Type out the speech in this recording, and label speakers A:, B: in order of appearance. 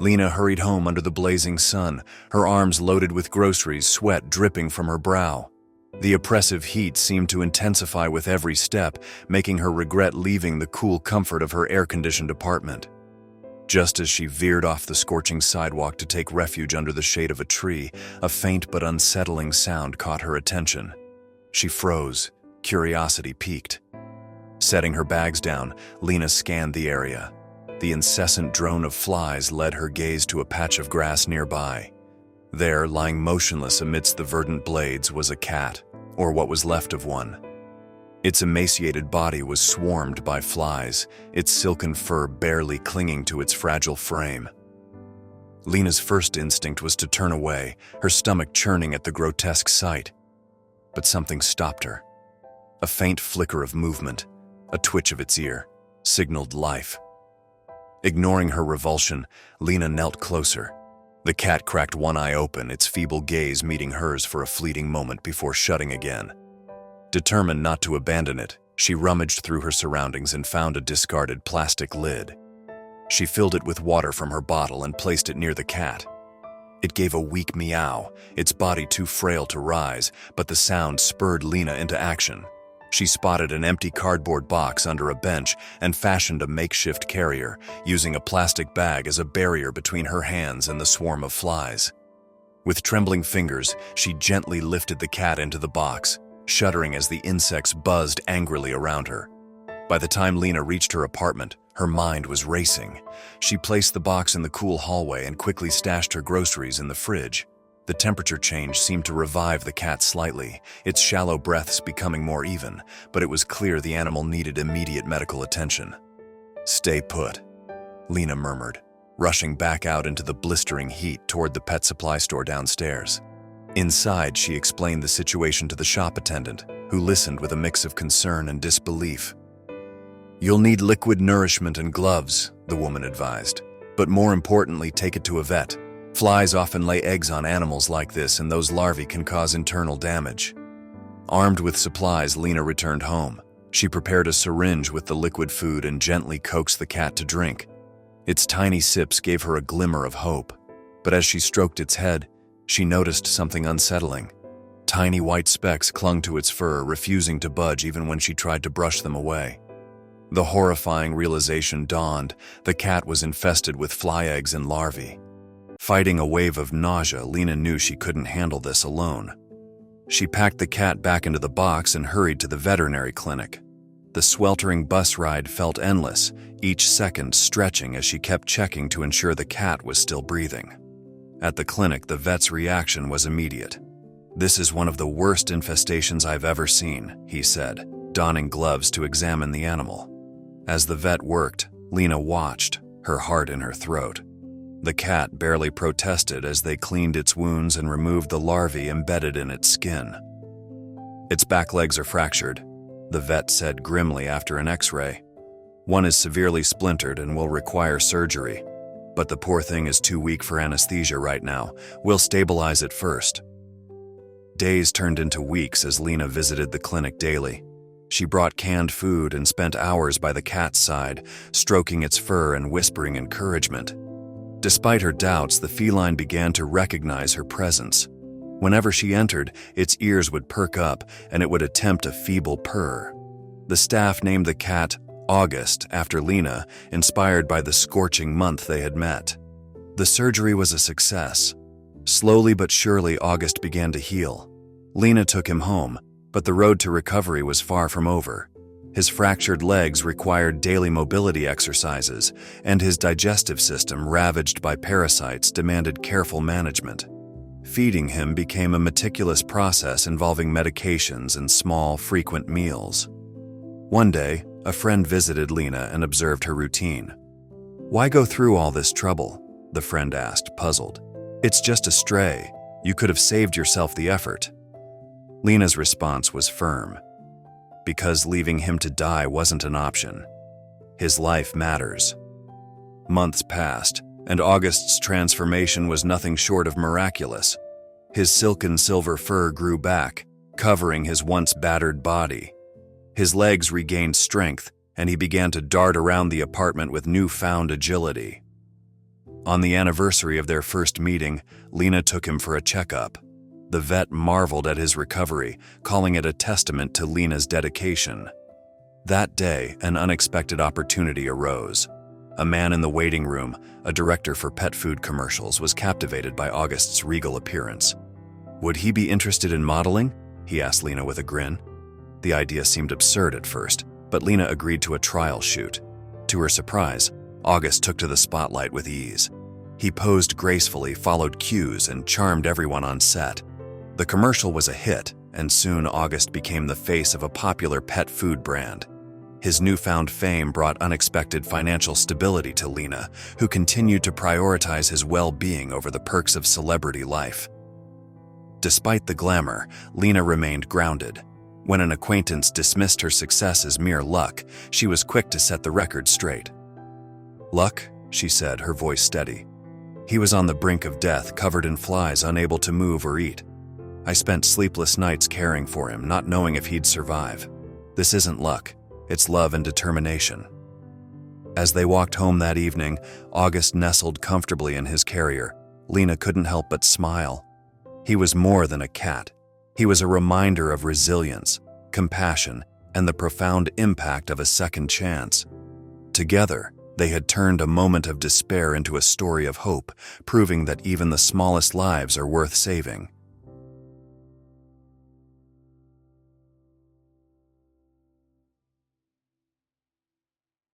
A: Lena hurried home under the blazing sun, her arms loaded with groceries, sweat dripping from her brow. The oppressive heat seemed to intensify with every step, making her regret leaving the cool comfort of her air-conditioned apartment. Just as she veered off the scorching sidewalk to take refuge under the shade of a tree, a faint but unsettling sound caught her attention. She froze, curiosity piqued. Setting her bags down, Lena scanned the area. The incessant drone of flies led her gaze to a patch of grass nearby. There, lying motionless amidst the verdant blades, was a cat, or what was left of one. Its emaciated body was swarmed by flies, its silken fur barely clinging to its fragile frame. Lena's first instinct was to turn away, her stomach churning at the grotesque sight. But something stopped her. A faint flicker of movement, a twitch of its ear, signaled life. Ignoring her revulsion, Lena knelt closer. The cat cracked one eye open, its feeble gaze meeting hers for a fleeting moment before shutting again. Determined not to abandon it, she rummaged through her surroundings and found a discarded plastic lid. She filled it with water from her bottle and placed it near the cat. It gave a weak meow, its body too frail to rise, but the sound spurred Lena into action. She spotted an empty cardboard box under a bench and fashioned a makeshift carrier, using a plastic bag as a barrier between her hands and the swarm of flies. With trembling fingers, she gently lifted the cat into the box, shuddering as the insects buzzed angrily around her. By the time Lena reached her apartment, her mind was racing. She placed the box in the cool hallway and quickly stashed her groceries in the fridge. The temperature change seemed to revive the cat slightly, its shallow breaths becoming more even, but it was clear the animal needed immediate medical attention. "Stay put," Lena murmured, rushing back out into the blistering heat toward the pet supply store downstairs. Inside, she explained the situation to the shop attendant, who listened with a mix of concern and disbelief. "You'll need liquid nourishment and gloves," the woman advised. "But more importantly, take it to a vet. Flies often lay eggs on animals like this, and those larvae can cause internal damage." Armed with supplies, Lena returned home. She prepared a syringe with the liquid food and gently coaxed the cat to drink. Its tiny sips gave her a glimmer of hope, but as she stroked its head, she noticed something unsettling. Tiny white specks clung to its fur, refusing to budge even when she tried to brush them away. The horrifying realization dawned: the cat was infested with fly eggs and larvae. Fighting a wave of nausea, Lena knew she couldn't handle this alone. She packed the cat back into the box and hurried to the veterinary clinic. The sweltering bus ride felt endless, each second stretching as she kept checking to ensure the cat was still breathing. At the clinic, the vet's reaction was immediate. "This is one of the worst infestations I've ever seen," he said, donning gloves to examine the animal. As the vet worked, Lena watched, her heart in her throat. The cat barely protested as they cleaned its wounds and removed the larvae embedded in its skin. "Its back legs are fractured," the vet said grimly after an x-ray. "One is severely splintered and will require surgery. But the poor thing is too weak for anesthesia right now. We'll stabilize it first." Days turned into weeks as Lena visited the clinic daily. She brought canned food and spent hours by the cat's side, stroking its fur and whispering encouragement. Despite her doubts, the feline began to recognize her presence. Whenever she entered, its ears would perk up and it would attempt a feeble purr. The staff named the cat August after Lena, inspired by the scorching month they had met. The surgery was a success. Slowly but surely, August began to heal. Lena took him home, but the road to recovery was far from over. His fractured legs required daily mobility exercises, and his digestive system, ravaged by parasites, demanded careful management. Feeding him became a meticulous process involving medications and small, frequent meals. One day, a friend visited Lena and observed her routine. "Why go through all this trouble?" the friend asked, puzzled. "It's just a stray. You could have saved yourself the effort." Lena's response was firm. Because leaving him to die wasn't an option. His life matters. Months passed, and August's transformation was nothing short of miraculous. His silken silver fur grew back, covering his once battered body. His legs regained strength, and he began to dart around the apartment with newfound agility. On the anniversary of their first meeting, Lena took him for a checkup. The vet marveled at his recovery, calling it a testament to Lena's dedication. That day, an unexpected opportunity arose. A man in the waiting room, a director for pet food commercials, was captivated by August's regal appearance. Would he be interested in modeling? He asked Lena with a grin. The idea seemed absurd at first, but Lena agreed to a trial shoot. To her surprise, August took to the spotlight with ease. He posed gracefully, followed cues, and charmed everyone on set. The commercial was a hit, and soon August became the face of a popular pet food brand. His newfound fame brought unexpected financial stability to Lena, who continued to prioritize his well-being over the perks of celebrity life. Despite the glamour, Lena remained grounded. When an acquaintance dismissed her success as mere luck, she was quick to set the record straight. "Luck?" she said, her voice steady. "He was on the brink of death, covered in flies, unable to move or eat. I spent sleepless nights caring for him, not knowing if he'd survive. This isn't luck. It's love and determination." As they walked home that evening, August nestled comfortably in his carrier. Lena couldn't help but smile. He was more than a cat. He was a reminder of resilience, compassion, and the profound impact of a second chance. Together, they had turned a moment of despair into a story of hope, proving that even the smallest lives are worth saving.